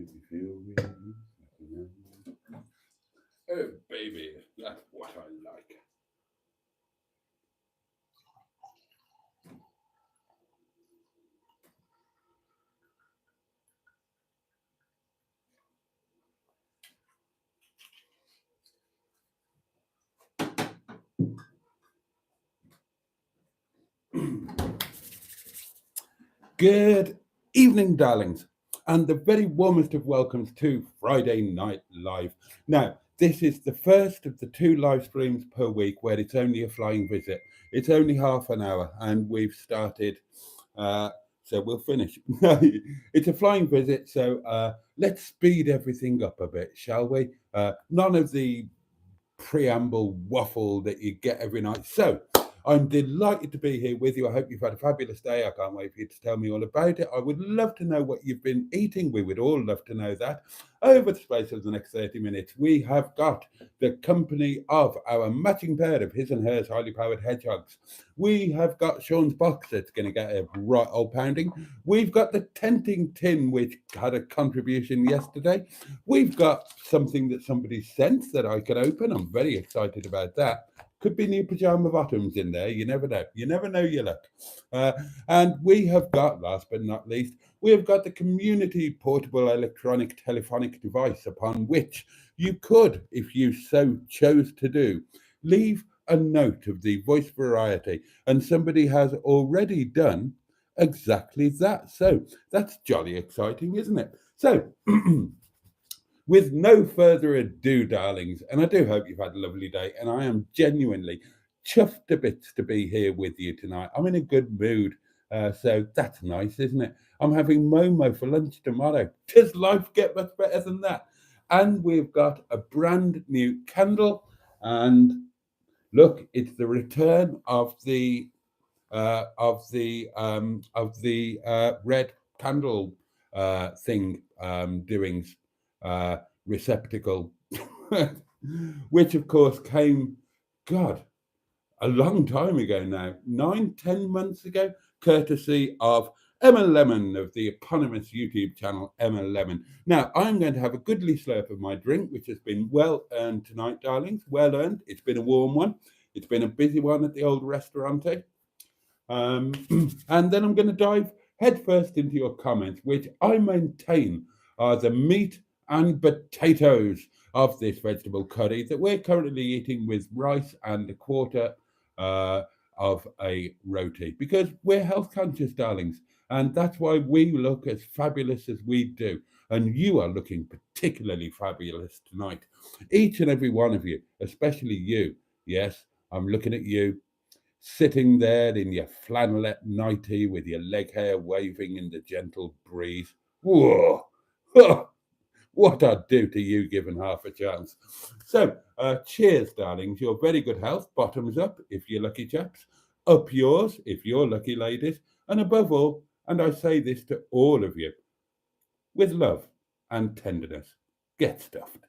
make me feel really. Oh, baby, that's what I like. Good evening, darlings, and the very warmest of welcomes to Friday Night Live. Now, this is the first of the two live streams per week where it's only a flying visit. It's only half an hour, and we've started, so we'll finish. It's a flying visit, so let's speed everything up a bit, shall we? None of the preamble waffle that you get every night. So, I'm delighted to be here with you. I hope you've had a fabulous day. I can't wait for you to tell me all about it. I would love to know what you've been eating. We would all love to know that. Over the space of the next 30 minutes, we have got the company of our matching pair of his and hers highly powered hedgehogs. We have got Sean's box that's going to get a right old pounding. We've got the tenting tin, which had a contribution yesterday. We've got something that somebody sent that I can open. I'm very excited about that. Could be new pajama bottoms in there. You never know. You never know your luck. And we have got, last but not least, we have got the community portable electronic telephonic device upon which you could, if you so chose to do, leave a note of the voice variety. And somebody has already done exactly that. So that's jolly exciting, isn't it? So, with no further ado, darlings, and I do hope you've had a lovely day, and I am genuinely chuffed to bits to be here with you tonight. I'm in a good mood, so that's nice, isn't it? I'm having Momo for lunch tomorrow. Does life get much better than that? And we've got a brand new candle, and look, it's the return of the red candle thing doings receptacle, which of course came, God, a long time ago now, 9, 10 months ago, courtesy of Emma Lemon of the eponymous YouTube channel Emma Lemon. Now, I'm going to have a goodly slurp of my drink, which has been well earned tonight, darlings. Well earned. It's been a warm one. It's been a busy one at the old restaurante. And then I'm going to dive headfirst into your comments, which I maintain are the meat and potatoes of this vegetable curry that we're currently eating with rice and a quarter of a roti, because we're health conscious, darlings, and that's why we look as fabulous as we do. And you are looking particularly fabulous tonight, each and every one of you, especially you. Yes, I'm looking at you, sitting there in your flannelette nightie with your leg hair waving in the gentle breeze. Whoa! What I'd do to you given half a chance. So, cheers, darlings. Your very good health. Bottoms up if you're lucky chaps. Up yours if you're lucky ladies. And above all, and I say this to all of you, with love and tenderness, get stuffed.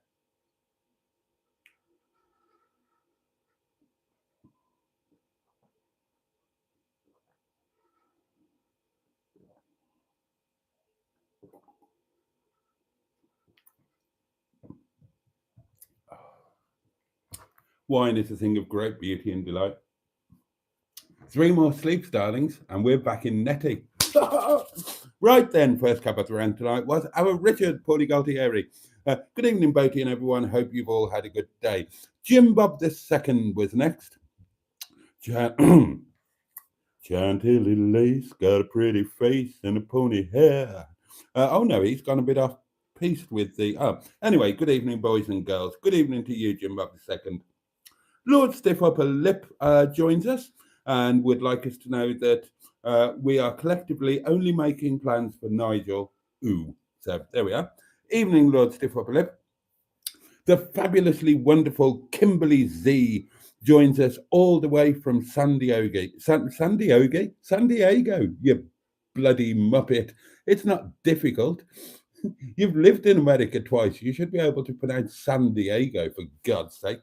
Wine is a thing of great beauty and delight. 3 more sleeps, darlings, and we're back in netty. Right then, first cup of the round tonight was our Richard Paulie Galtieri. Good evening, Boaty and everyone. Hope you've all had a good day. Jim Bob II was next. Chanty little lace, got a pretty face and a pony hair. Oh no, he's gone a bit off piste with the. Oh, anyway, good evening, boys and girls. Good evening to you, Jim Bob II. Lord Stiff Upper Lip joins us and would like us to know that we are collectively only making plans for Nigel. Ooh, so there we are. Evening, Lord Stiff Upper Lip. The fabulously wonderful Kimberly Z joins us all the way from San Diego. San Diego, you bloody muppet. It's not difficult. You've lived in America twice. You should be able to pronounce San Diego, for God's sake.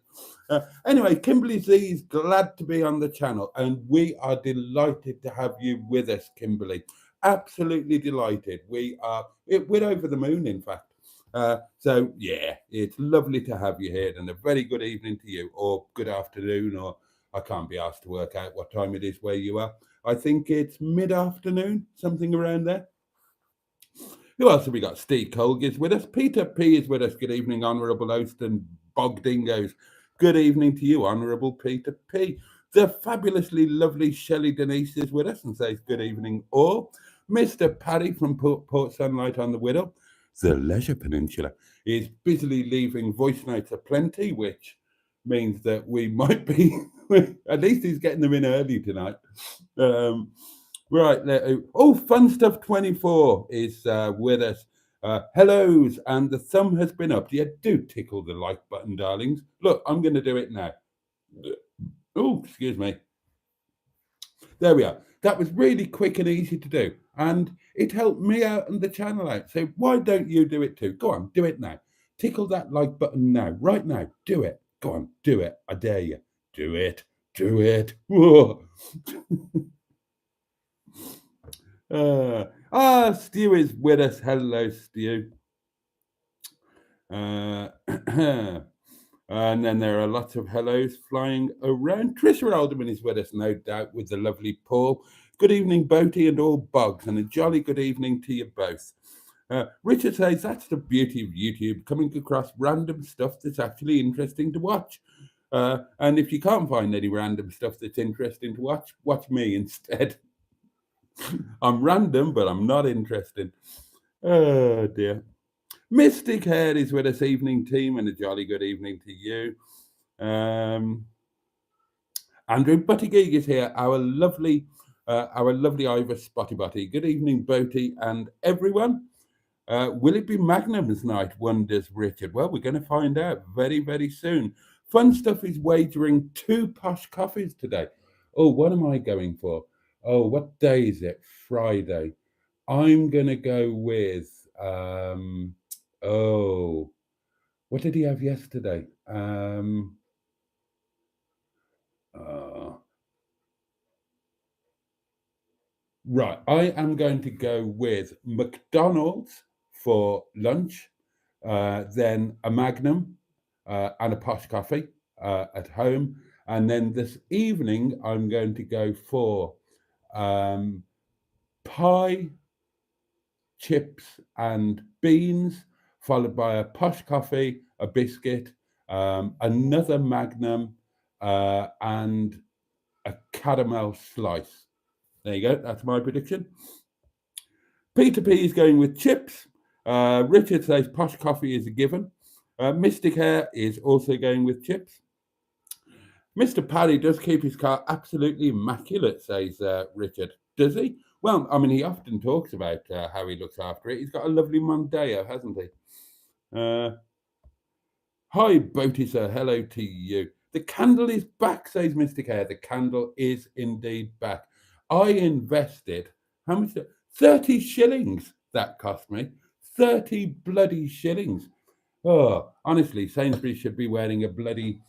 Anyway, Kimberly Z is glad to be on the channel, and we are delighted to have you with us, Kimberly. Absolutely delighted. We're over the moon, in fact. So, yeah, it's lovely to have you here, and a very good evening to you, or good afternoon, or I can't be asked to work out what time it is where you are. I think it's mid-afternoon, something around there. Who else have we got? Steve Colg is with us. Peter P is with us. Good evening, Honourable Host and Bog Dingoes. Good evening to you, Honourable Peter P. The fabulously lovely Shelley Denise is with us and says good evening all. Mr. Paddy from Port Sunlight on the Whittle, the Leisure Peninsula, is busily leaving voice notes aplenty, which means that we might be, at least he's getting them in early tonight. Right, Fun Stuff 24 is with us. Hellos, and the thumb has been up. Yeah, do tickle the like button, darlings. Look, I'm going to do it now. Oh, excuse me. There we are. That was really quick and easy to do, and it helped me out and the channel out. So why don't you do it too? Go on, do it now. Tickle that like button now, right now. Do it. Go on, do it. I dare you. Do it. Do it. Whoa. Stu is with us. Hello, Stu. And then there are lots of hellos flying around. Trisha Alderman is with us, no doubt, with the lovely Paul. Good evening, Boaty and all bugs, and a jolly good evening to you both. Richard says that's the beauty of YouTube, coming across random stuff that's actually interesting to watch. And if you can't find any random stuff that's interesting to watch, watch me instead. I'm random, but I'm not interested. Oh, dear. Mystic Hair is with us, evening team, and a jolly good evening to you. Andrew Buttigieg is here, our lovely Ivor Spotty Butty. Good evening, Boaty and everyone. Will it be Magnum's night, wonders Richard? Well, we're going to find out very, very soon. Fun Stuff is wagering 2 posh coffees today. Oh, what am I going for? Oh, what day is it? Friday. I'm going to go with, what did he have yesterday? Right, I am going to go with McDonald's for lunch, then a Magnum and a posh coffee at home. And then this evening, I'm going to go for pie, chips and beans, followed by a posh coffee, a biscuit, another Magnum, and a caramel slice. There you go. That's my prediction. Peter P is going with chips. Richard says posh coffee is a given. Mystic Hair is also going with chips. Mr. Paddy does keep his car absolutely immaculate, says Richard. Does he? Well, I mean, he often talks about how he looks after it. He's got a lovely Mondeo, hasn't he? Hi, Boaty, sir. Hello to you. The candle is back, says Mystic Hair. The candle is indeed back. I invested, how much? 30 shillings that cost me. 30 bloody shillings. Oh, honestly, Sainsbury's should be wearing a bloody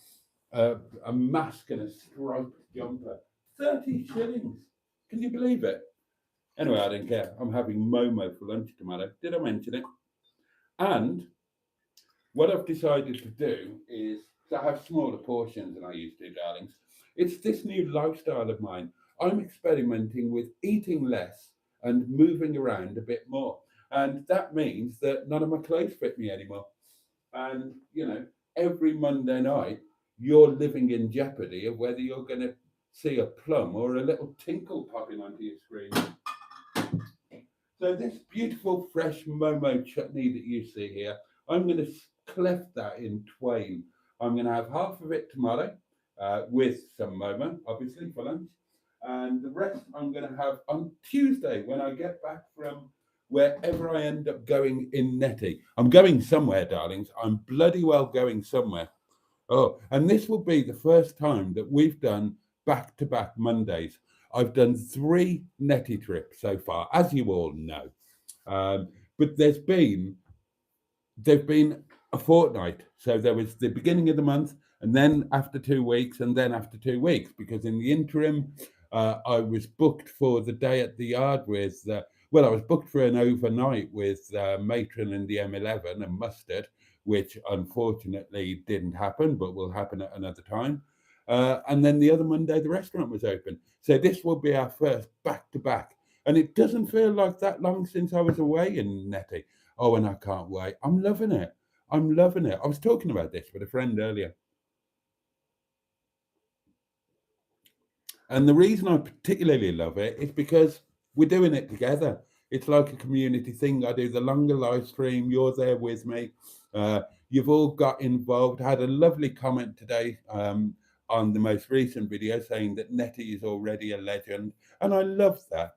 a mask and a striped jumper. 30 shillings. Can you believe it? Anyway, I don't care. I'm having Momo for lunch tomorrow. Did I mention it? And what I've decided to do is to have smaller portions than I used to, darlings. It's this new lifestyle of mine. I'm experimenting with eating less and moving around a bit more. And that means that none of my clothes fit me anymore. And, you know, every Monday night, you're living in jeopardy of whether you're going to see a plum or a little tinkle popping onto your screen. So this beautiful fresh Momo chutney that you see here, I'm going to cleft that in twain. I'm going to have half of it tomorrow with some Momo, obviously, for lunch. And the rest I'm going to have on Tuesday when I get back from wherever I end up going in Netty. I'm going somewhere, darlings. I'm bloody well going somewhere. Oh, and this will be the first time that we've done back-to-back Mondays. I've done 3 Netty trips so far, as you all know. But they've been a fortnight. So there was the beginning of the month, and then after 2 weeks, and then after 2 weeks, because in the interim, I was booked for the day at the yard with Well, I was booked for an overnight with Matron and the M11 and Mustard, which unfortunately didn't happen, but will happen at another time. And then the other Monday, the restaurant was open. So this will be our first back to back. And it doesn't feel like that long since I was away in Netty. Oh, and I can't wait. I'm loving it. I'm loving it. I was talking about this with a friend earlier. And the reason I particularly love it is because we're doing it together. It's like a community thing. I do the longer live stream. You're there with me. You've all got involved. Had a lovely comment today on the most recent video saying that Nettie is already a legend. And I love that.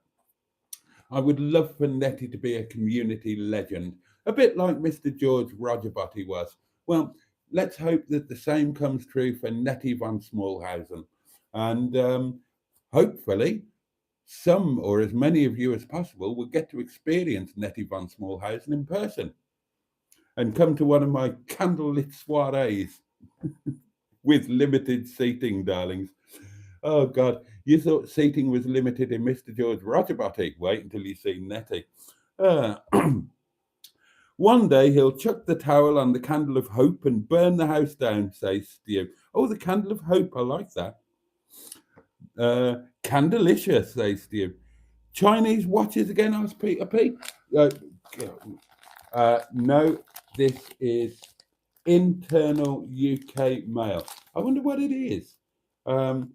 I would love for Nettie to be a community legend, a bit like Mr. George Roger Boaty was. Well, let's hope that the same comes true for Nettie van Smallhausen. And hopefully, some or as many of you as possible will get to experience Nettie van Smallhausen in person and come to one of my candlelit soirees with limited seating, darlings. Oh, God, you thought seating was limited in Mr. George Roger Boaty. Wait until you see Nettie. Uh, One day he'll chuck the towel on the candle of hope and burn the house down, says Stu. Oh, the candle of hope, I like that. Candelicious, says Stu. Chinese watches again, asked Peter P. No, this is internal UK mail. I wonder what it is. I'm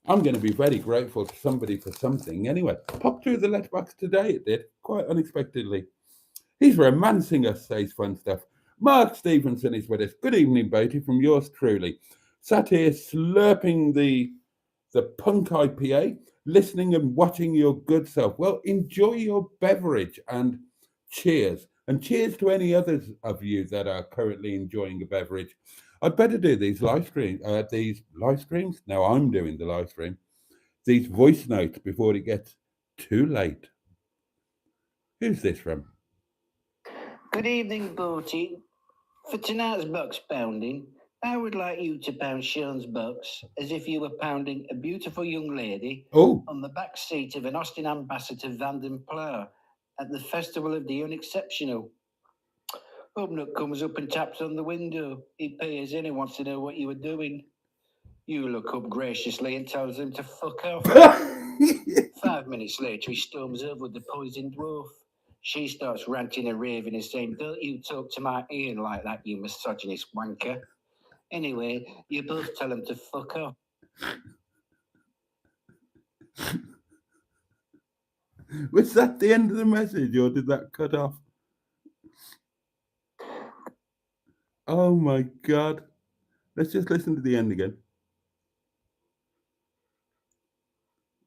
going to be very grateful to somebody for something. Anyway, popped through the letterbox today, it did, quite unexpectedly. He's romancing us, says Fun Stuff. Mark Stevenson is with us. Good evening, Boaty, from yours truly. Sat here slurping the punk IPA, listening and watching your good self. Well, enjoy your beverage and cheers. And cheers to any others of you that are currently enjoying a beverage. I'd better do these live streams. Now I'm doing the live stream. These voice notes before it gets too late. Who's this from? Good evening, Boaty. For tonight's bucks pounding, I would like you to pound Sean's bucks as if you were pounding a beautiful young lady on the back seat of an Austin Ambassador Vanden Plough at the Festival of the Unexceptional. Hubnock comes up and taps on the window. He peers in and wants to know what you were doing. You look up graciously and tells him to fuck off. 5 minutes later, he storms over with the poisoned dwarf. She starts ranting and raving and saying, "Don't you talk to my Ian like that, you misogynist wanker." Anyway, you both tell him to fuck off. Was that the end of the message or did that cut off? Oh my God. Let's just listen to the end again.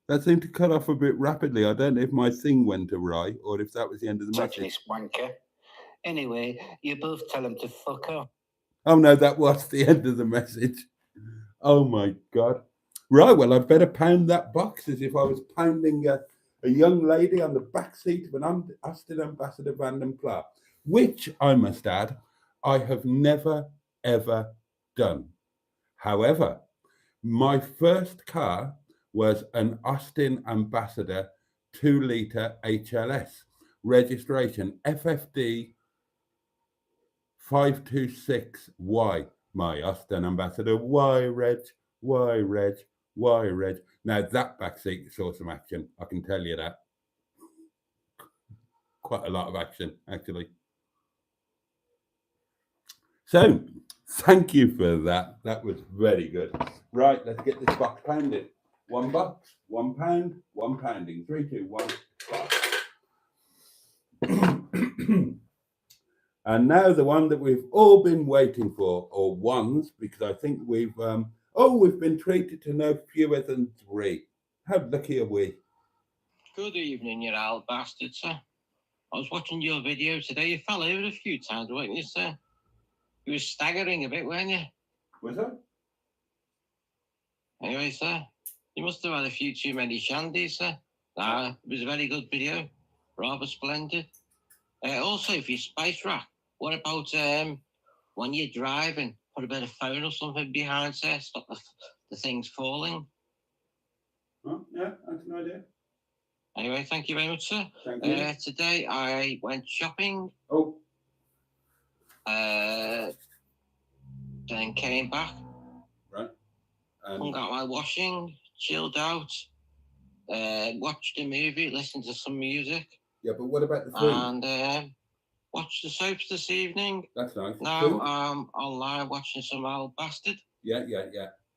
That seemed to cut off a bit rapidly. I don't know if my thing went awry or if that was the end of the message. Wanker. Anyway, you both tell him to fuck off. Oh no, that was the end of the message. Oh my God. Right, well, I'd better pound that box as if I was pounding a young lady on the back seat of an Austin Ambassador Vanden Plough, which I must add, I have never, ever done. However, my first car was an Austin Ambassador 2-litre HLS, registration FFD 526Y. My Austin Ambassador Y Reg, Y Reg, Y Reg. Now that backseat saw some action, I can tell you that. Quite a lot of action, actually. So, thank you for that. That was very good. Right, let's get this box pounded. 1 box, 1 pound, 1 pounding. 3, 2, 1, box. And now the one that we've all been waiting for, or ones, because I think we've been treated to no fewer than 3. How lucky are we? Good evening, you old bastard, sir. I was watching your video today. You fell over a few times, weren't you, sir? You were staggering a bit, weren't you? Was that? Anyway, sir, you must have had a few too many shandies, sir. It was a very good video. Rather splendid. Also, if you're space rock, what about when you're driving, put a bit of phone or something behind, sir, stop the things falling? Oh, yeah, that's an idea. Anyway, thank you very much, sir. Thank you. Today I went shopping. Oh. Then came back. Right. Hung out my washing, chilled out, watched a movie, listened to some music. Yeah, but what about the food? And watched the soaps this evening. That's nice. Now I'm online watching some old bastard. Yeah.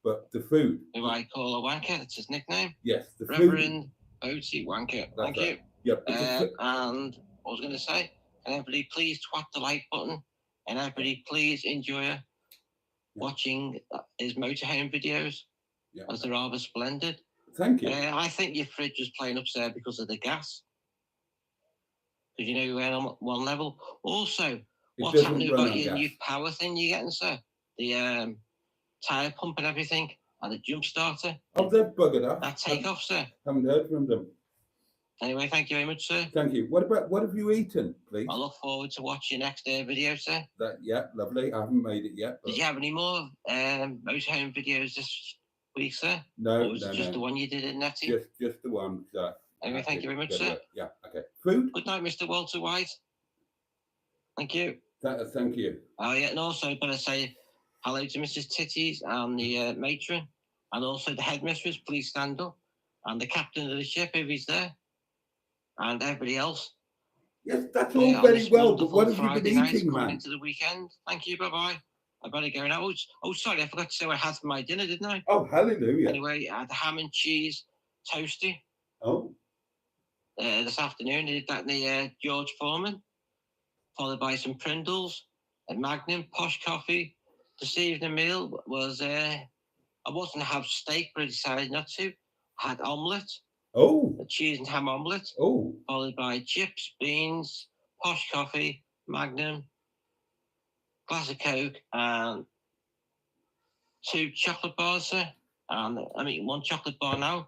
But the food. Who I call a wanker, that's his nickname. Yes, the Reverend Boaty Wanker. That's Thank you. Yep. And what I was going to say, can everybody please twat the like button? And everybody please enjoy watching his motorhome videos, as they're rather splendid. Thank you. I think your fridge is playing upstairs because of the gas. Because you know we're on one level. Also, what's happening about your new power thing you're getting, sir? The tyre pump and everything, and the jump starter. Oh, they've buggered up. That takeoff, sir. Haven't heard from them. Anyway, thank you very much, sir. Thank you. What have you eaten, please? I look forward to watching your next video, sir. Lovely. I haven't made it yet. Did you have any more motorhome videos this week, sir? No, or was it just the one you did in Netty? Just the one. Anyway, thank you very much, sir. Yeah, okay. Food? Good night, Mr. Walter White. Thank you. Thank you. Oh, yeah, and also I've got to say hello to Mrs. Titties and the matron, and also the headmistress, please stand up, and the captain of the ship, if he's there, and everybody else. Yes, that's all very well, but what have you been eating, man? Into the weekend. Thank you, bye-bye. I better go now. Oh, sorry, I forgot to say what I had for my dinner, didn't I? Oh, hallelujah. Anyway, I had ham and cheese toasty. Oh. This afternoon, I did that in the George Foreman, followed by some Prindles, a Magnum, posh coffee. This evening meal was, I wasn't going to have steak, but I decided not to. I had omelette. Oh. A cheese and ham omelette. Oh. Followed by chips, beans, posh coffee, Magnum, glass of Coke, and 2 chocolate bars, sir. And I'm eating 1 chocolate bar now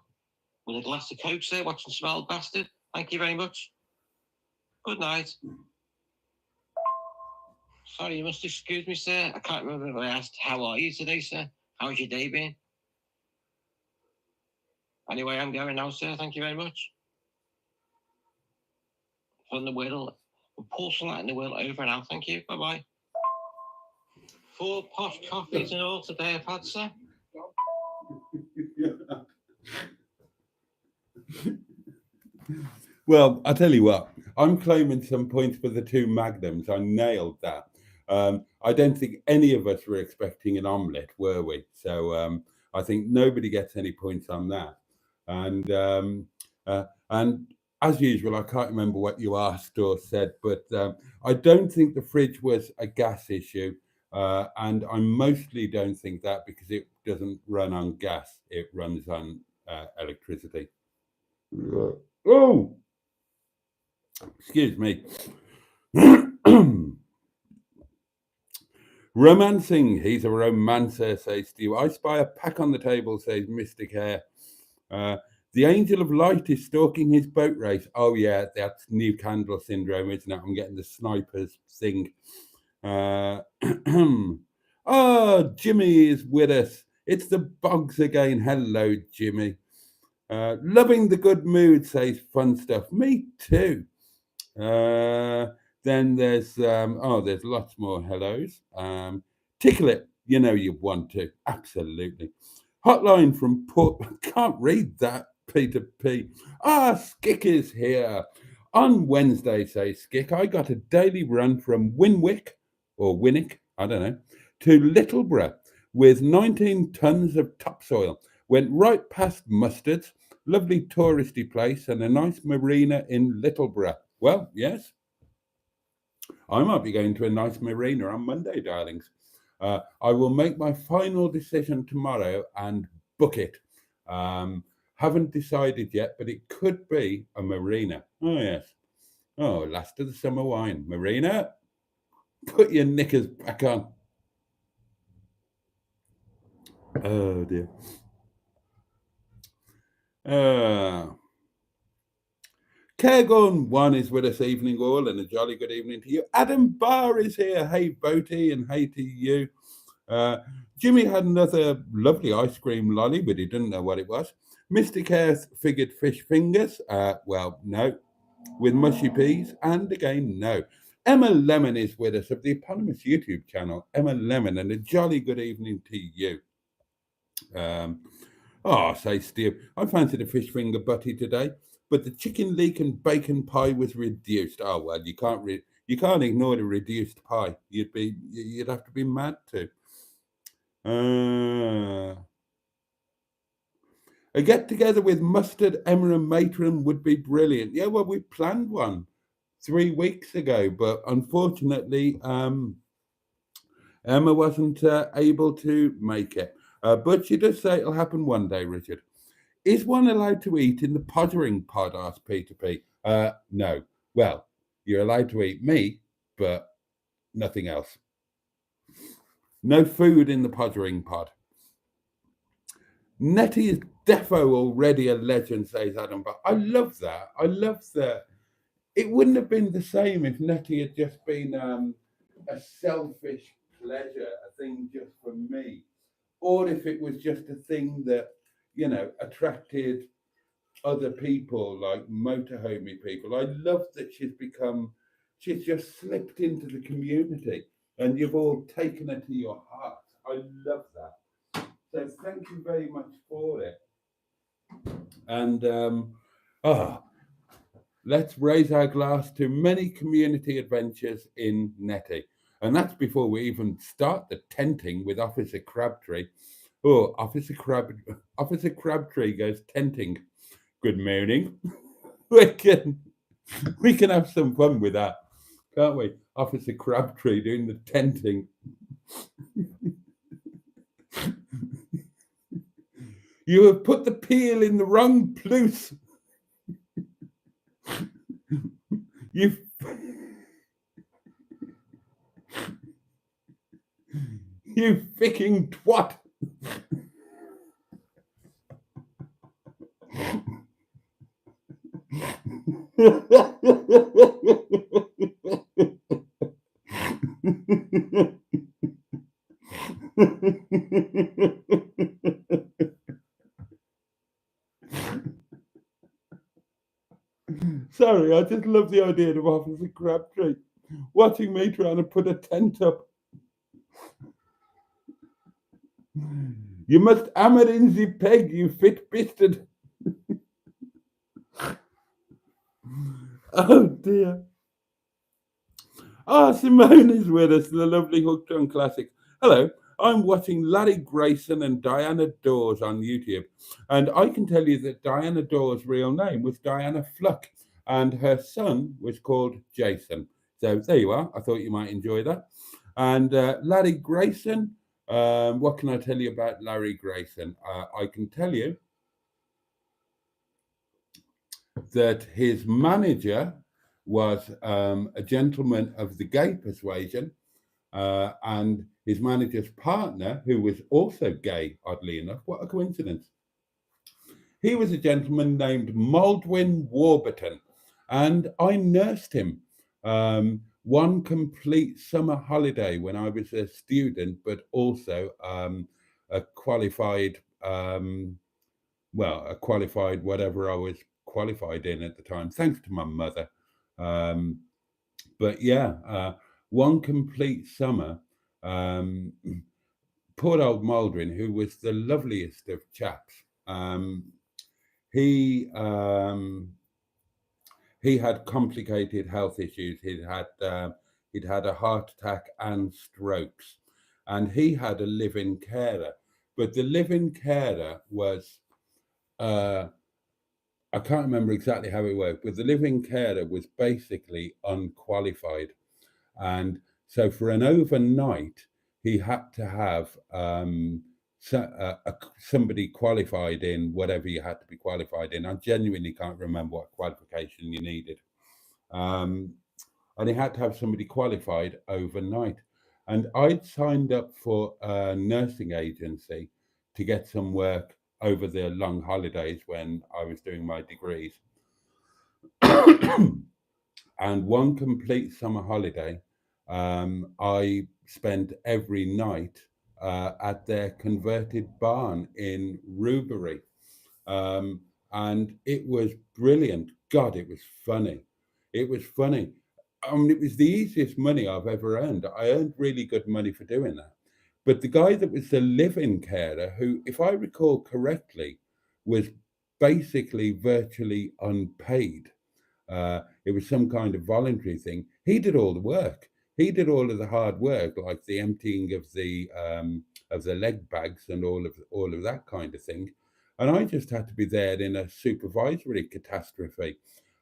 with a glass of Coke, sir, watching some old bastard. Thank you very much. Good night. Sorry, you must excuse me, sir. I can't remember if I asked, how are you today, sir? How's your day been? Anyway, I'm going now, sir. Thank you very much. From the wheel, porcelain in the wheel over and out. Thank you. Bye-bye. 4 posh coffees and all today I've had, sir. Well, I tell you what, I'm claiming some points for the 2 Magnums. I nailed that. I don't think any of us were expecting an omelette, were we? So I think nobody gets any points on that. And as usual, I can't remember what you asked or said, but I don't think the fridge was a gas issue. And I mostly don't think that because it doesn't run on gas. It runs on electricity. Oh! Excuse me. Romancing. He's a romancer, says Steve. I spy a pack on the table, says Mystic Hair. The Angel of Light is stalking his boat race. Oh, yeah, that's New Candle syndrome, isn't it? I'm getting the snipers thing. Oh, Jimmy is with us. It's the Bogs again. Hello, Jimmy. Loving the good mood, says Fun Stuff. Me too. Then there's lots more hellos. Tickle it, you know you want to. Absolutely. Hotline from Port. Can't read that, Peter P. Skick is here. On Wednesday, says Skick, I got a daily run from Winwick, or Winnick, I don't know, to Littleborough with 19 tons of topsoil. Went right past Mustard's, lovely touristy place, and a nice marina in Littleborough. Well, yes, I might be going to a nice marina on Monday, darlings. I will make my final decision tomorrow and book it. Haven't decided yet, but it could be a marina. Oh, yes. Oh, last of the summer wine. Marina, put your knickers back on. Oh, dear. Caregun 1 is with us, evening all, and a jolly good evening to you. Adam Barr is here. Hey, Boaty, and hey to you. Jimmy had another lovely ice cream lolly, but he didn't know what it was. Mr. Cares figured fish fingers. Well, no. With mushy peas, and again, no. Emma Lemon is with us of the eponymous YouTube channel, Emma Lemon, and a jolly good evening to you. Say Steve, I fancied a fish finger butty today, but the chicken leek and bacon pie was reduced. Oh well, you can't ignore the reduced pie. You'd have to be mad to. A get together with Mustard, Emma, and Matron would be brilliant. Yeah, well, we planned one 3 weeks ago, but unfortunately, Emma wasn't able to make it. But she does say it'll happen one day, Richard. Is one allowed to eat in the pottering pod? Asked Peter P. No. Well, you're allowed to eat me, but nothing else. No food in the pottering pod. Nettie is defo already a legend, says Adam. But I love that. I love that. It wouldn't have been the same if Nettie had just been a selfish pleasure, a thing just for me, or if it was just a thing that, attracted other people, like motorhomey people. I love that she's just slipped into the community and you've all taken her to your heart. I love that. So thank you very much for it. And let's raise our glass to many community adventures in Nettie. And that's before we even start the tenting with Officer Crabtree. Oh, Officer Crabtree goes tenting. Good morning. we can have some fun with that, can't we? Officer Crabtree doing the tenting. You have put the peel in the wrong place. You ficking twat. Sorry, I just love the idea of Officer Crabtree watching me trying to put a tent up. You must hammer in the peg, you fit-bisted. Oh dear. Simone is with us, the lovely Hooked on Classics. Hello, I'm watching Larry Grayson and Diana Dawes on YouTube. And I can tell you that Diana Dawes' real name was Diana Fluck, and her son was called Jason. So there you are. I thought you might enjoy that. And Larry Grayson, what can I tell you about Larry Grayson? I can tell you that his manager was a gentleman of the gay persuasion, and his manager's partner, who was also gay, oddly enough. What a coincidence. He was a gentleman named Maldwin Warburton, and I nursed him one complete summer holiday when I was a student, but also a qualified, whatever I was qualified in at the time, thanks to my mother. But yeah, one complete summer, poor old Maldwin, who was the loveliest of chaps, he had complicated health issues. He'd had a heart attack and strokes, and he had a live-in carer. But the live-in carer was, I can't remember exactly how it worked, but the live-in carer was basically unqualified. And so for an overnight, he had to have somebody qualified in whatever you had to be qualified in. I genuinely can't remember what qualification you needed. And he had to have somebody qualified overnight. And I'd signed up for a nursing agency to get some work over the long holidays when I was doing my degrees. And one complete summer holiday, I spent every night at their converted barn in Rubery. And it was brilliant. God, it was funny. It was funny. I mean, it was the easiest money I've ever earned. I earned really good money for doing that. But the guy that was the live-in carer, who, if I recall correctly, was basically virtually unpaid. It was some kind of voluntary thing. He did all the work. He did all of the hard work, like the emptying of the leg bags and all of that kind of thing. And I just had to be there in a supervisory catastrophe.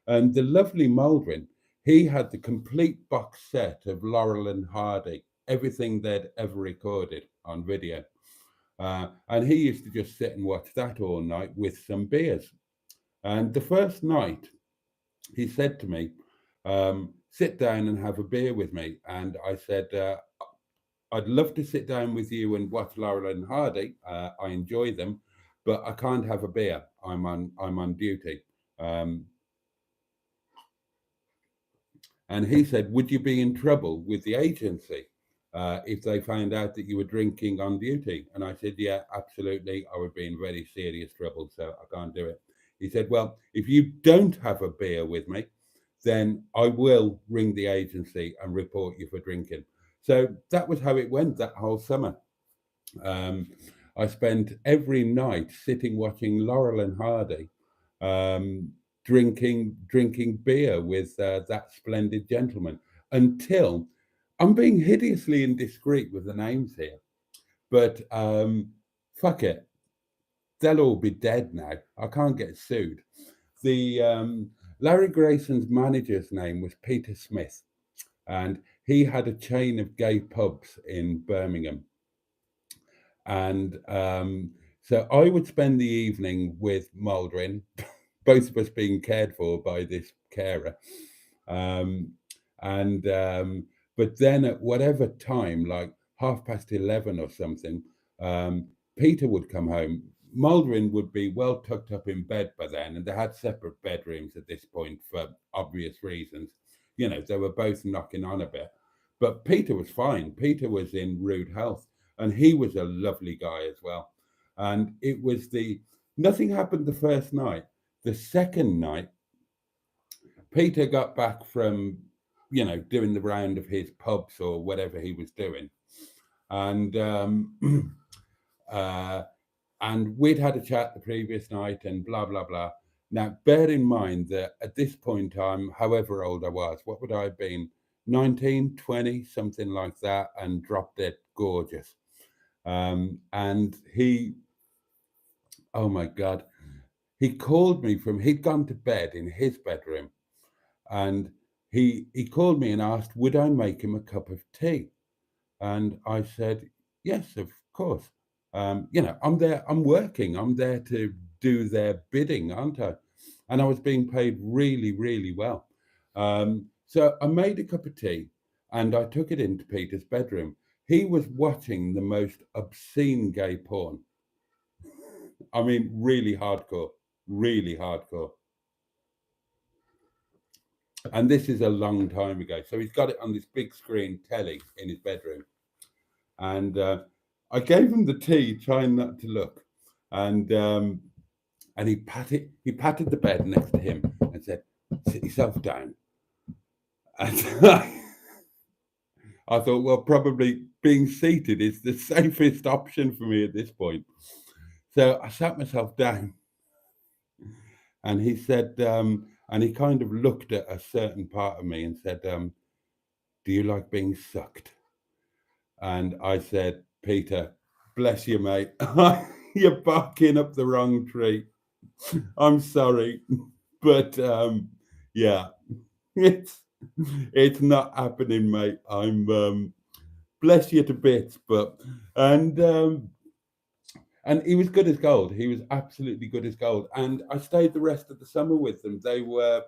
And the lovely Maldwin, he had the complete box set of Laurel and Hardy, everything they'd ever recorded on video. And he used to just sit and watch that all night with some beers. And the first night, he said to me, sit down and have a beer with me. And I said, I'd love to sit down with you and watch Laurel and Hardy. I enjoy them, but I can't have a beer. I'm on duty. And he said, would you be in trouble with the agency if they found out that you were drinking on duty? And I said, yeah, absolutely. I would be in very serious trouble, so I can't do it. He said, well, if you don't have a beer with me, then I will ring the agency and report you for drinking. So that was how it went that whole summer. I spent every night sitting watching Laurel and Hardy, drinking beer with that splendid gentleman, until I'm being hideously indiscreet with the names here, but fuck it, they'll all be dead now. I can't get sued. The Larry Grayson's manager's name was Peter Smith, and he had a chain of gay pubs in Birmingham. And so I would spend the evening with Maldwin, both of us being cared for by this carer. But then at whatever time, like 11:30 or something, Peter would come home. Maldwin would be well tucked up in bed by then, and they had separate bedrooms at this point for obvious reasons. You know, they were both knocking on a bit. But Peter was fine. Peter was in rude health, and he was a lovely guy as well. And it was nothing happened the first night. The second night, Peter got back from, doing the round of his pubs or whatever he was doing. And and we'd had a chat the previous night and blah, blah, blah. Now, bear in mind that at this point, however old I was, what would I have been? 19, 20, something like that, and dropped dead gorgeous. And he, oh my God, he called me he'd gone to bed in his bedroom, and he called me and asked, would I make him a cup of tea? And I said, yes, of course. I'm there, I'm working, I'm there to do their bidding, aren't I? And I was being paid really, really well. So I made a cup of tea and I took it into Peter's bedroom. He was watching the most obscene gay porn. I mean, really hardcore, really hardcore. And this is a long time ago. So he's got it on this big screen telly in his bedroom. And I gave him the tea, trying not to look. And he patted the bed next to him and said, sit yourself down. And I thought, well, probably being seated is the safest option for me at this point. So I sat myself down, and he said, and he kind of looked at a certain part of me and said, do you like being sucked? And I said, Peter, bless you, mate. You're barking up the wrong tree. I'm sorry, but yeah, it's not happening, mate. I'm bless you to bits, but and he was good as gold. He was absolutely good as gold, and I stayed the rest of the summer with them. They were,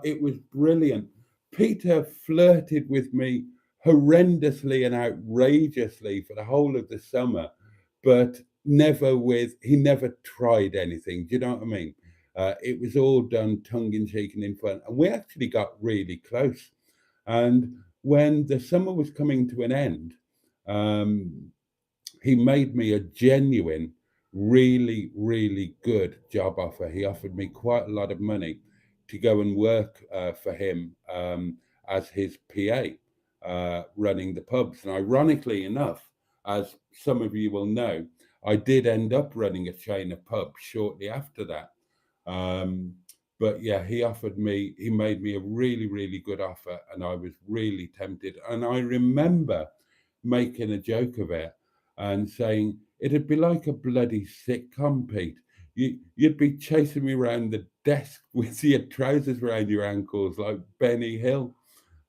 it was brilliant. Peter flirted with me horrendously and outrageously for the whole of the summer, but he never tried anything. Do you know what I mean? It was all done tongue in cheek and in fun, and we actually got really close. And when the summer was coming to an end, he made me a genuine really, really good job offer. He offered me quite a lot of money to go and work for him as his PA, running the pubs. And ironically enough, as some of you will know, I did end up running a chain of pubs shortly after that. But yeah, he made me a really, really good offer, and I was really tempted. And I remember making a joke of it and saying, it'd be like a bloody sitcom, Pete. You'd be chasing me around the desk with your trousers around your ankles like Benny Hill.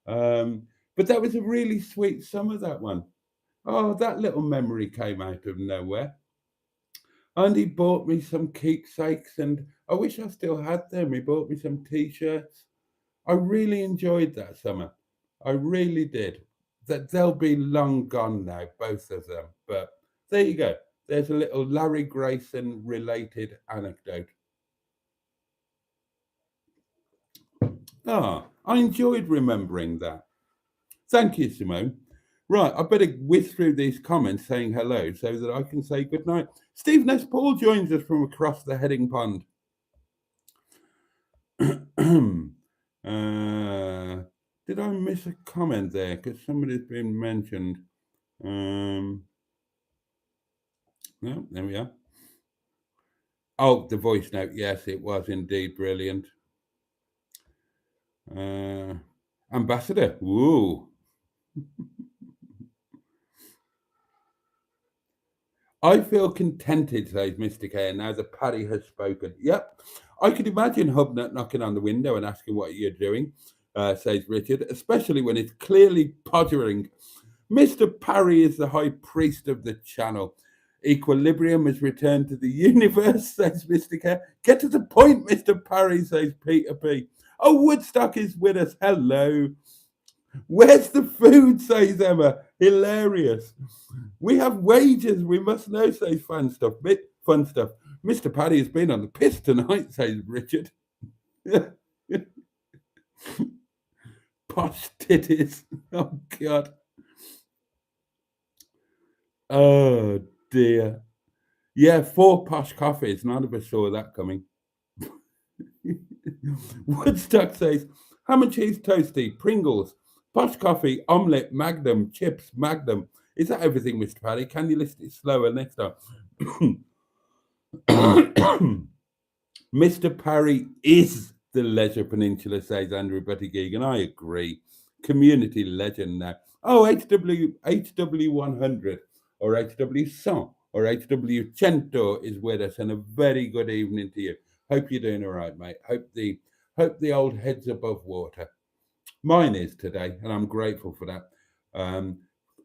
But that was a really sweet summer, that one. Oh, that little memory came out of nowhere. And he bought me some keepsakes, and I wish I still had them. He bought me some t-shirts. I really enjoyed that summer. I really did. That they'll be long gone now, both of them. But there you go. There's a little Larry Grayson related anecdote. I enjoyed remembering that. Thank you, Simone. Right, I better whiz through these comments saying hello so that I can say good night. Stephen S. Paul joins us from across the heading pond. Did I miss a comment there? Because somebody's been mentioned. No, there we are. Oh, the voice note. Yes, it was indeed brilliant. Ambassador. Woo. I feel contented, says Mr. K, now that Paddy has spoken. Yep. I could imagine Hubnut knocking on the window and asking what you're doing, says Richard, especially when it's clearly pottering. Mr. Parry is the high priest of the channel. Equilibrium has returned to the universe, says Mr. K. Get to the point, Mr. Parry, says Peter P. Oh, Woodstock is with us. Hello. Where's the food, says Emma. Hilarious. We have wages, we must know, says Fun Stuff. Mr. Paddy has been on the piss tonight, says Richard. Posh titties. Oh, God. Oh, dear. Yeah, 4 posh coffees. None of us saw that coming. Woodstock says, ham and cheese toasty, Pringles, posh coffee, omelette, Magnum, chips, Magnum. Is that everything, Mr. Paddy? Can you list it slower next time? Mr. Parry is the Leisure Peninsula, says Andrew Buttigieg, I agree. Community legend now. Oh, HW100 or HW100 or HW100 is with us, and a very good evening to you. Hope you're doing all right, mate. Hope the old head's above water. Mine is today, and I'm grateful for that.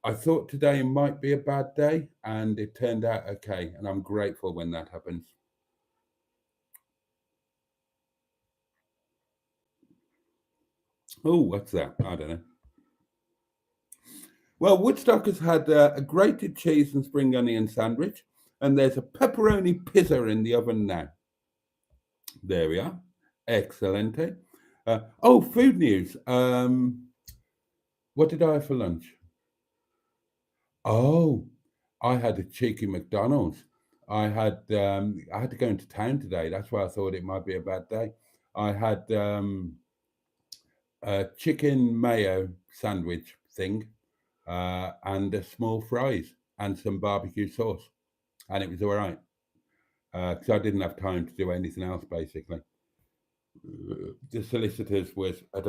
I thought today might be a bad day, and it turned out okay, and I'm grateful when that happens. Oh, what's that? I don't know. Well, Woodstock has had a grated cheese and spring onion sandwich, and there's a pepperoni pizza in the oven now. There we are. Excelente. Food news. What did I have for lunch? Oh, I had a cheeky McDonald's. I had to go into town today. That's why I thought it might be a bad day. I had a chicken mayo sandwich thing and a small fries and some barbecue sauce, and it was all right because I didn't have time to do anything else. Basically, the solicitors was at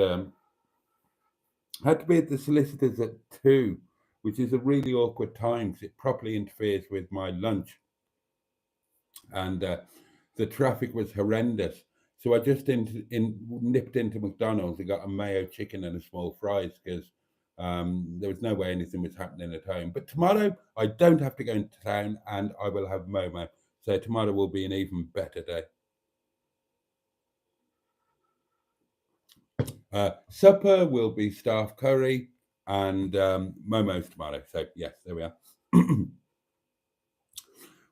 had to be at the solicitors at 2, which is a really awkward time because it properly interferes with my lunch, and the traffic was horrendous. So I just nipped into McDonald's and got a mayo chicken and a small fries because there was no way anything was happening at home. But tomorrow I don't have to go into town and I will have Momo. So tomorrow will be an even better day. Supper will be staff curry and Momo's tomorrow. So yes, there we are.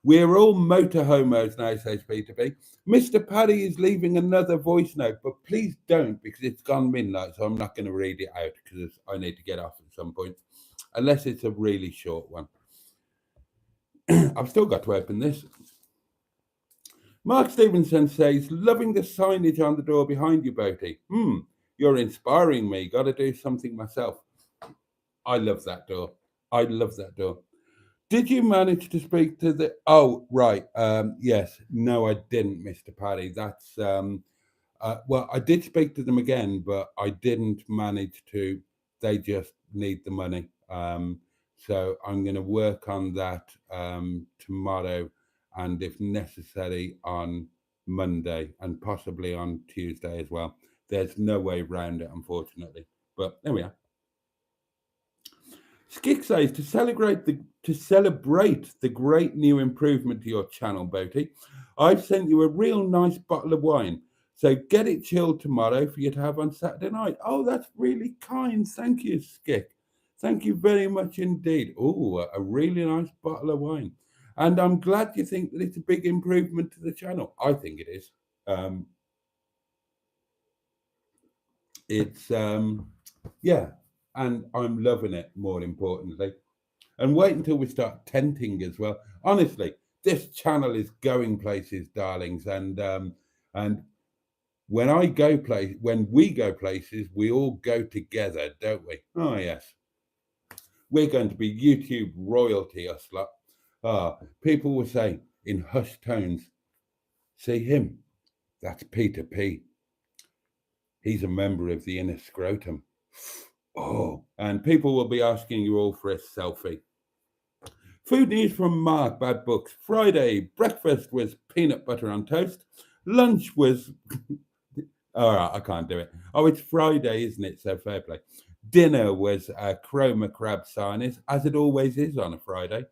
We're all motor homos now, says Peter B. Mr. Paddy is leaving another voice note, but please don't, because it's gone midnight, so I'm not going to read it out because I need to get off at some point, unless it's a really short one. I've still got to open this. Mark Stevenson says, loving the signage on the door behind you, Boaty. You're inspiring me. Got to do something myself. I love that door. I love that door. Did you manage to speak to the? Oh, right. Yes. No, I didn't, Mr. Paddy. That's well, I did speak to them again, but I didn't manage to. They just need the money. So I'm going to work on that tomorrow, and if necessary, on Monday, and possibly on Tuesday as well. There's no way around it, unfortunately. But there we are. Skick says to celebrate the great new improvement to your channel, Boaty. I've sent you a real nice bottle of wine. So get it chilled tomorrow for you to have on Saturday night. Oh, that's really kind. Thank you, Skick. Thank you very much indeed. Oh, a really nice bottle of wine. And I'm glad you think that it's a big improvement to the channel. I think it is. Yeah, and I'm loving it, more importantly. And wait until we start tenting as well. Honestly, this channel is going places, darlings, and when we go places, we all go together, don't we? Oh yes. We're going to be YouTube royalty, us lot. People will say in hushed tones, see him, that's Peter P. He's a member of the inner scrotum. Oh, and people will be asking you all for a selfie. Food news from Mark, Bad Books. Friday, breakfast was peanut butter on toast. Lunch was... all right, I can't do it. Oh, it's Friday, isn't it? So fair play. Dinner was chroma crab sarnies, as it always is on a Friday.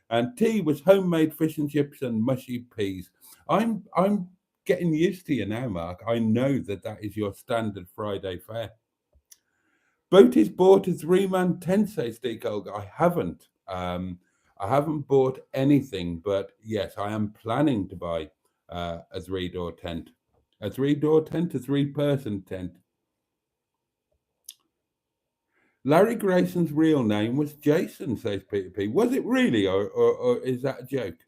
And tea was homemade fish and chips and mushy peas. I'm getting used to you now, Mark. I know that is your standard Friday fare. Boaty's bought a 3-man tent, says Decog. I haven't. I haven't bought anything, but yes, I am planning to buy a 3-door tent. A 3-door tent, a 3-person tent. Larry Grayson's real name was Jason, says Peter P. Was it really, or is that a joke?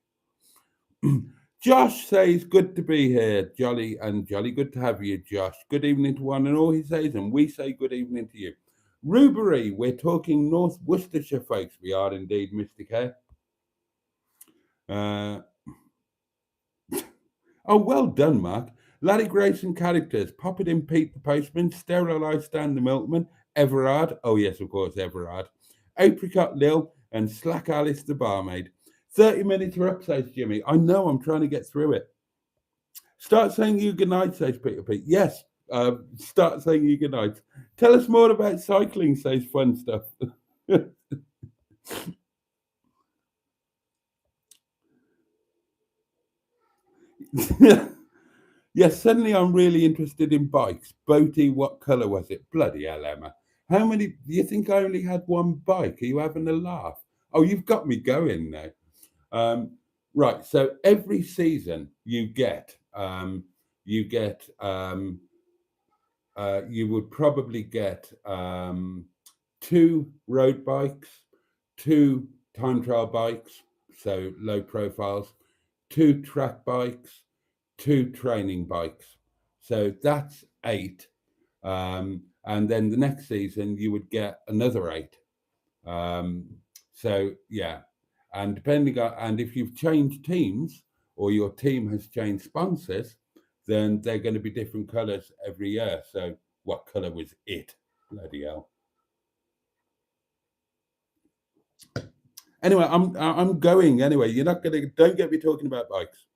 Josh says, good to be here. Jolly good to have you, Josh. Good evening to one and all, he says, and we say good evening to you. Rubery, we're talking North Worcestershire, folks. We are indeed, Mr. K. Oh, well done, Mark. Larry Grayson characters. Pop it in Pete the Postman, Sterilised Stan the Milkman, Everard. Oh, yes, of course, Everard. Apricot Lil and Slack Alice the barmaid. 30 minutes are up, says Jimmy. I know, I'm trying to get through it. Start saying you good night, says Peter Pete. Yes, start saying you good night. Tell us more about cycling, says Fun Stuff. Yes, suddenly I'm really interested in bikes. Boaty, what colour was it? Bloody hell, Emma. How many? Do you think I only had one bike? Are you having a laugh? Oh, you've got me going now. Right, so every season you would probably get 2 road bikes, 2 time trial bikes, so low profiles, 2 track bikes, 2 training bikes. So that's 8. And then the next season you would get another 8. So yeah. And depending on, and if you've changed teams or your team has changed sponsors, then they're going to be different colours every year. So what colour was it? Bloody hell. Anyway, I'm going anyway. Don't get me talking about bikes.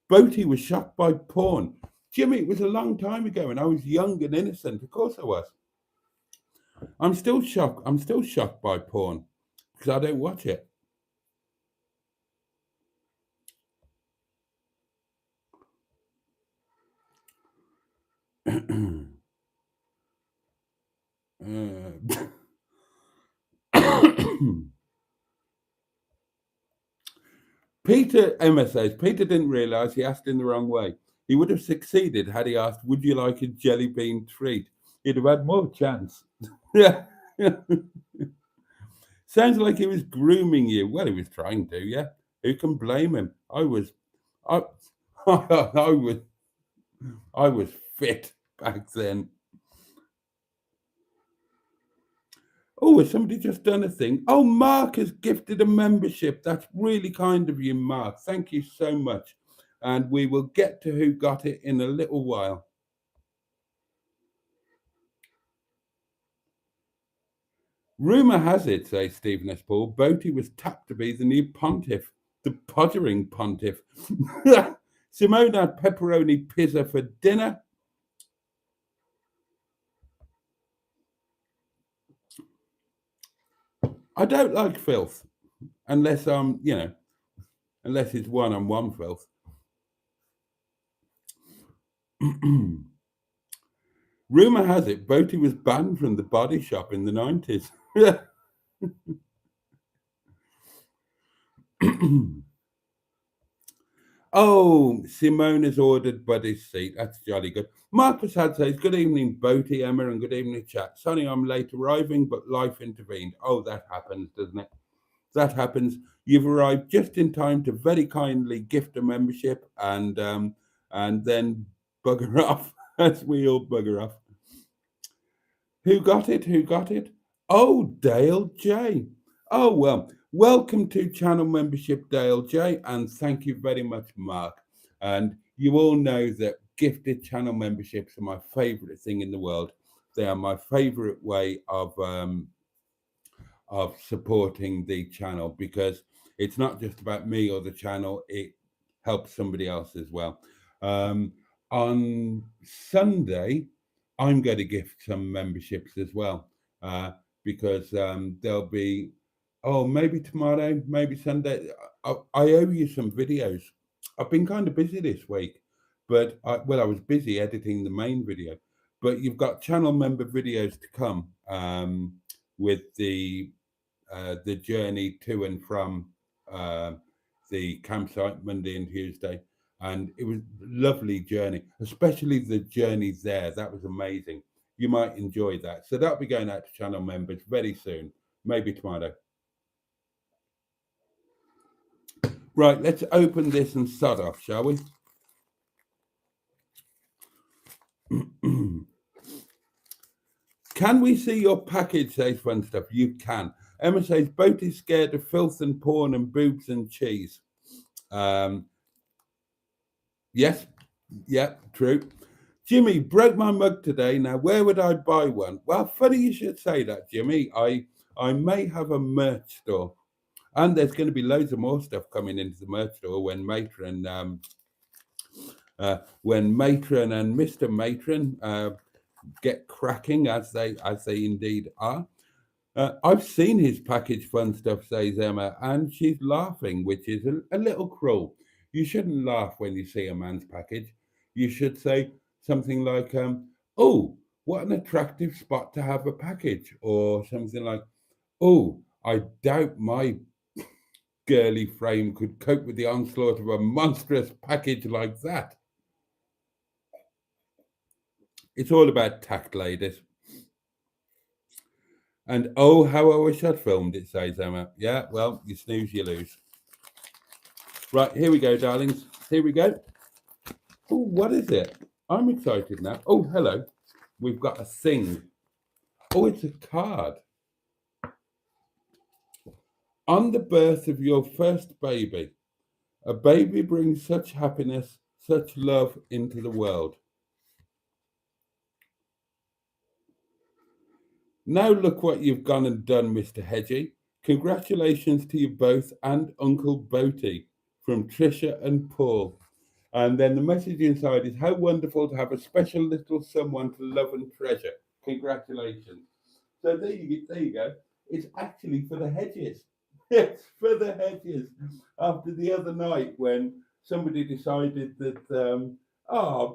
Boaty was shocked by porn. Jimmy, it was a long time ago and I was young and innocent. Of course I was. I'm still shocked. I'm still shocked by porn because I don't watch it. Emma says, Peter didn't realise he asked in the wrong way. He would have succeeded had he asked, would you like a jelly bean treat? He'd have had more chance. Yeah. Sounds like he was grooming you. Well, he was trying to, yeah. Who can blame him? I was fit back then. Oh, has somebody just done a thing? Oh, Mark has gifted a membership. That's really kind of you, Mark. Thank you so much. And we will get to who got it in a little while. Rumour has it, says Stephen S. Paul, Boaty was tapped to be the new pontiff, the pottering pontiff. Simone had pepperoni pizza for dinner. I don't like filth, unless unless it's one-on-one filth. Rumour has it, Boaty was banned from the body shop in the 90s. Oh, Simone has ordered Buddy's seat. That's jolly good. Marcus had says, good evening, Boaty, Emma, and good evening, chat. Sonny, I'm late arriving, but life intervened. Oh, that happens, doesn't it? That happens. You've arrived just in time to very kindly gift a membership and then bugger off, as we all bugger off. Who got it? Who got it? Oh, Dale J. Oh, well, welcome to channel membership, Dale J. And thank you very much, Mark. And you all know that gifted channel memberships are my favorite thing in the world. They are my favorite way of supporting the channel, because it's not just about me or the channel, it helps somebody else as well. On Sunday, I'm going to gift some memberships as well, because there'll be, maybe tomorrow, maybe Sunday. I owe you some videos. I've been kind of busy this week, but I was busy editing the main video, but you've got channel member videos to come with the journey to and from the campsite Monday and Tuesday. And it was a lovely journey, especially the journey there. That was amazing. You might enjoy that. So that'll be going out to channel members very soon, maybe tomorrow. Right, let's open this and start off, shall we? Can we see your package, says Fun Stuff? You can. Emma says, Boaty's scared of filth and porn and boobs and cheese. Yes, yeah, true. Jimmy, broke my mug today. Now, where would I buy one? Well, funny you should say that, Jimmy. I may have a merch store. And there's going to be loads of more stuff coming into the merch store when Matron and Mr. Matron get cracking, as they indeed are. I've seen his package, Fun Stuff, says Emma, and she's laughing, which is a little cruel. You shouldn't laugh when you see a man's package. You should say something like, oh, what an attractive spot to have a package, or something like, oh, I doubt my girly frame could cope with the onslaught of a monstrous package like that. It's all about tact, ladies. And oh, how I wish I'd filmed it, says Emma. Yeah, well, you snooze, you lose. Right, here we go, darlings. Here we go. Oh, what is it? I'm excited now. Oh, hello. We've got a thing. Oh, it's a card. On the birth of your first baby, a baby brings such happiness, such love into the world. Now look what you've gone and done, Mr. Hedgie. Congratulations to you both and Uncle Boaty, from Trisha and Paul. And then the message inside is, how wonderful to have a special little someone to love and treasure. Congratulations. So there you go. It's actually for the Hedges. It's for the Hedges. After the other night when somebody decided that,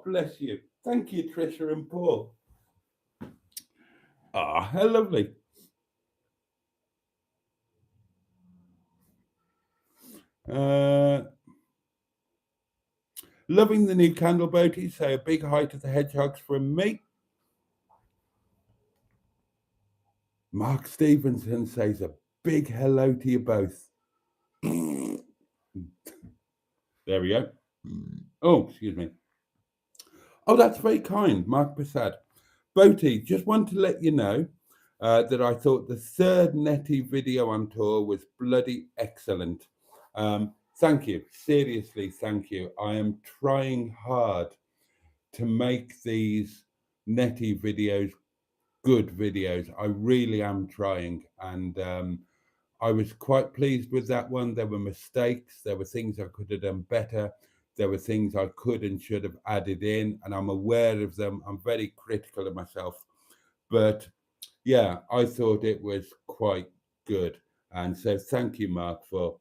bless you. Thank you, Trisha and Paul. Ah, how lovely. Loving the new candle, Boaty. So a big hi to the hedgehogs from me. Mark Stevenson says a big hello to you both. There we go. Oh, excuse me. Oh, that's very kind, Mark Prasad. Boaty, just want to let you know that I thought the third Netty video on tour was bloody excellent. Thank you. Seriously, thank you. I am trying hard to make these Netty videos good videos. I really am trying. And I was quite pleased with that one. There were mistakes. There were things I could have done better. There were things I could and should have added in, and I'm aware of them. I'm very critical of myself. But yeah, I thought it was quite good. And so thank you, Mark, for...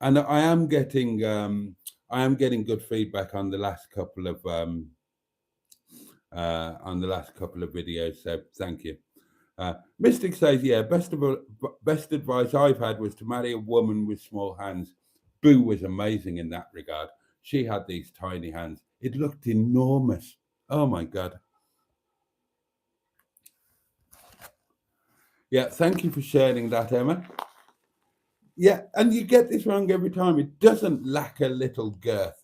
And I am getting good feedback on the last couple of videos. So thank you. Mystic says, yeah, best advice I've had was to marry a woman with small hands. Boo was amazing in that regard. She had these tiny hands. It looked enormous. Oh my God. Yeah, thank you for sharing that, Emma. Yeah, and you get this wrong every time. It doesn't lack a little girth.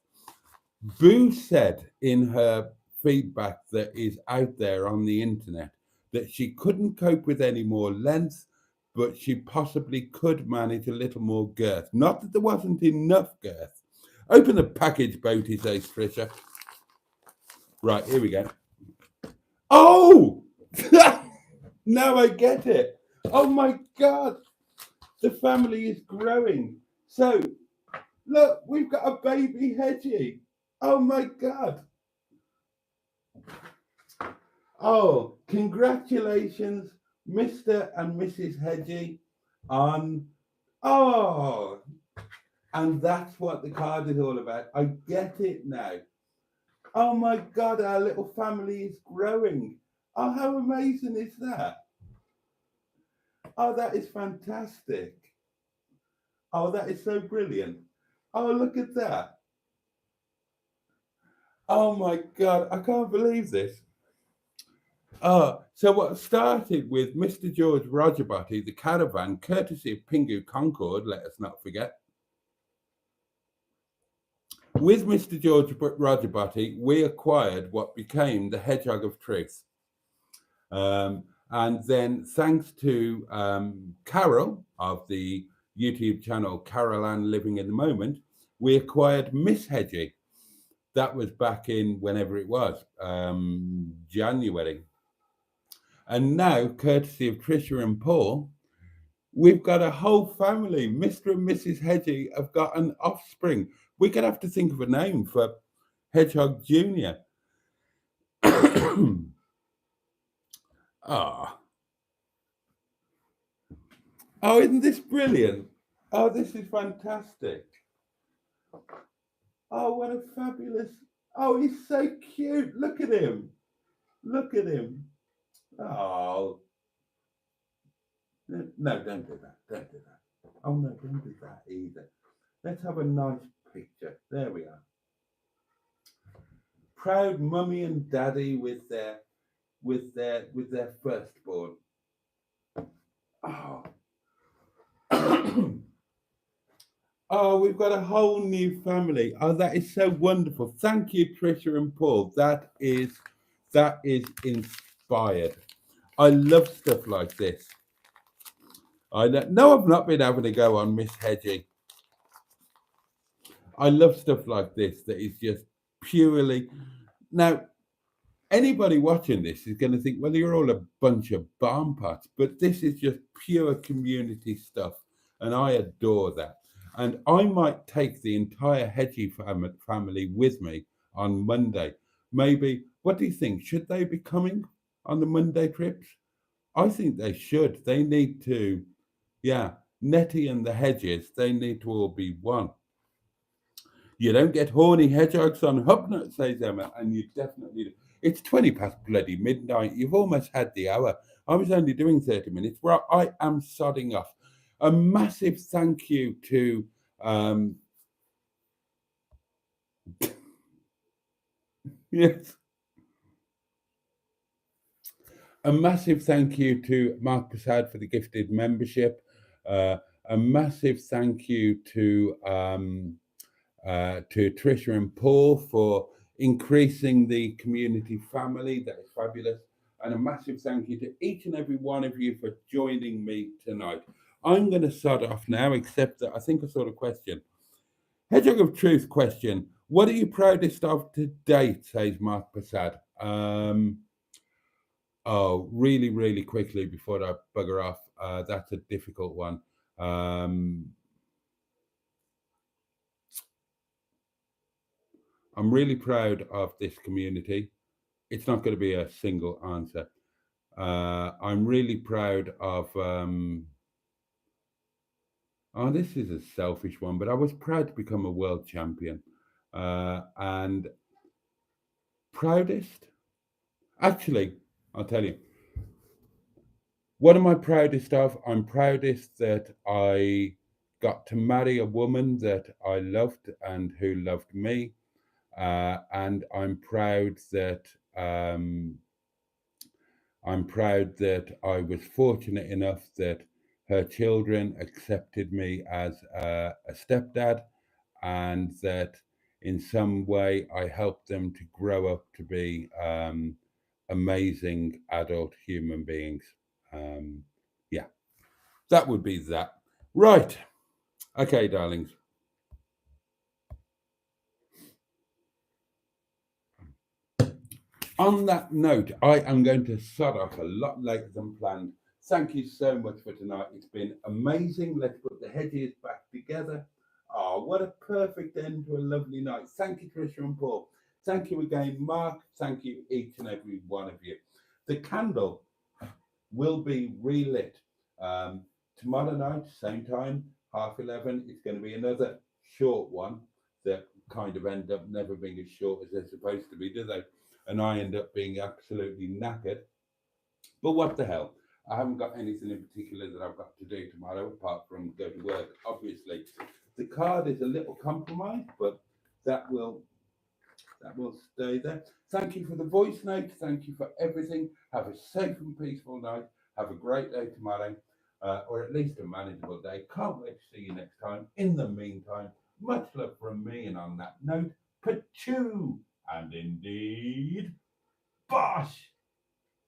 Boo said in her feedback that is out there on the internet that she couldn't cope with any more length, but she possibly could manage a little more girth. Not that there wasn't enough girth. Open the package, Boaty, says Trisha. Right, here we go. Oh! Now I get it. Oh my God. The family is growing. So, look, we've got a baby Hedgie. Oh my God. Oh, congratulations, Mr. and Mrs. Hedgie, on... Oh, and that's what the card is all about. I get it now. Oh my God, our little family is growing. Oh, how amazing is that? Oh, that is fantastic. Oh, that is so brilliant. Oh, look at that. Oh my God, I can't believe this. So what started with Mr. George Roger Boaty, the caravan, courtesy of Pingu Concord, let us not forget. With Mr. George Roger Boaty, we acquired what became the Hedgehog of Truth. And then thanks to Carol of the YouTube channel Carol Ann Living in the Moment, we acquired Miss Hedgie. That was back in whenever it was, January. And now, courtesy of Trisha and Paul, we've got a whole family. Mr. and Mrs. Hedgie have got an offspring. We're going to have to think of a name for Hedgehog Jr. Oh, isn't this brilliant? Oh, this is fantastic. Oh, what a fabulous... Oh, he's so cute. Look at him. Look at him. Oh. No, don't do that. Don't do that. Oh, no, don't do that either. Let's have a nice picture. There we are. Proud mummy and daddy with their firstborn. Oh. Oh, we've got a whole new family. Oh, that is so wonderful. Thank you, Trisha and Paul. That is inspired. I love stuff like this. I know I've not been having a go on Miss Hedgie. I love stuff like this that is just purely... Now, anybody watching this is going to think, well, you're all a bunch of barn pots, but this is just pure community stuff, and I adore that. And I might take the entire Hedgie family with me on Monday. Maybe, what do you think? Should they be coming on the Monday trips? I think they should. They need to, yeah, Nettie and the Hedges, they need to all be one. You don't get horny hedgehogs on Hubnut, says Emma, and you definitely do. It's 20 past bloody midnight. You've almost had the hour. I was only doing 30 minutes. Well, I am sodding off. A massive thank you to yes. A massive thank you to Mark Prasad for the gifted membership. A massive thank you to Tricia and Paul for increasing the community family. That is fabulous. And a massive thank you to each and every one of you for joining me tonight. I'm going to start off now, except that I think I saw the question. Hedgehog of Truth question. What are you proudest of to date, says Mark Passad. Really, really quickly before I bugger off. That's a difficult one. I'm really proud of this community. It's not going to be a single answer. I'm really proud of... this is a selfish one, but I was proud to become a world champion. And proudest? Actually, I'll tell you. What am I proudest of? I'm proudest that I got to marry a woman that I loved and who loved me. And I'm proud that I was fortunate enough that her children accepted me as a stepdad, and that in some way I helped them to grow up to be amazing adult human beings. Yeah, that would be that. Right. Okay, darlings. On that note, I am going to start off a lot later than planned. Thank you so much for tonight. It's been amazing. Let's put the hedges back together. Oh, what a perfect end to a lovely night. Thank you, Tricia and Paul. Thank you again, Mark. Thank you, each and every one of you. The candle will be relit tomorrow night, same time, 11:30. It's going to be another short one that kind of end up never being as short as they're supposed to be, do they? And I end up being absolutely knackered. But what the hell? I haven't got anything in particular that I've got to do tomorrow apart from go to work, obviously. The card is a little compromised, but that will stay there. Thank you for the voice note. Thank you for everything. Have a safe and peaceful night. Have a great day tomorrow, or at least a manageable day. Can't wait to see you next time. In the meantime, much love from me. And on that note, pachoo! And indeed, bosh!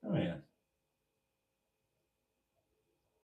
Oh, yeah.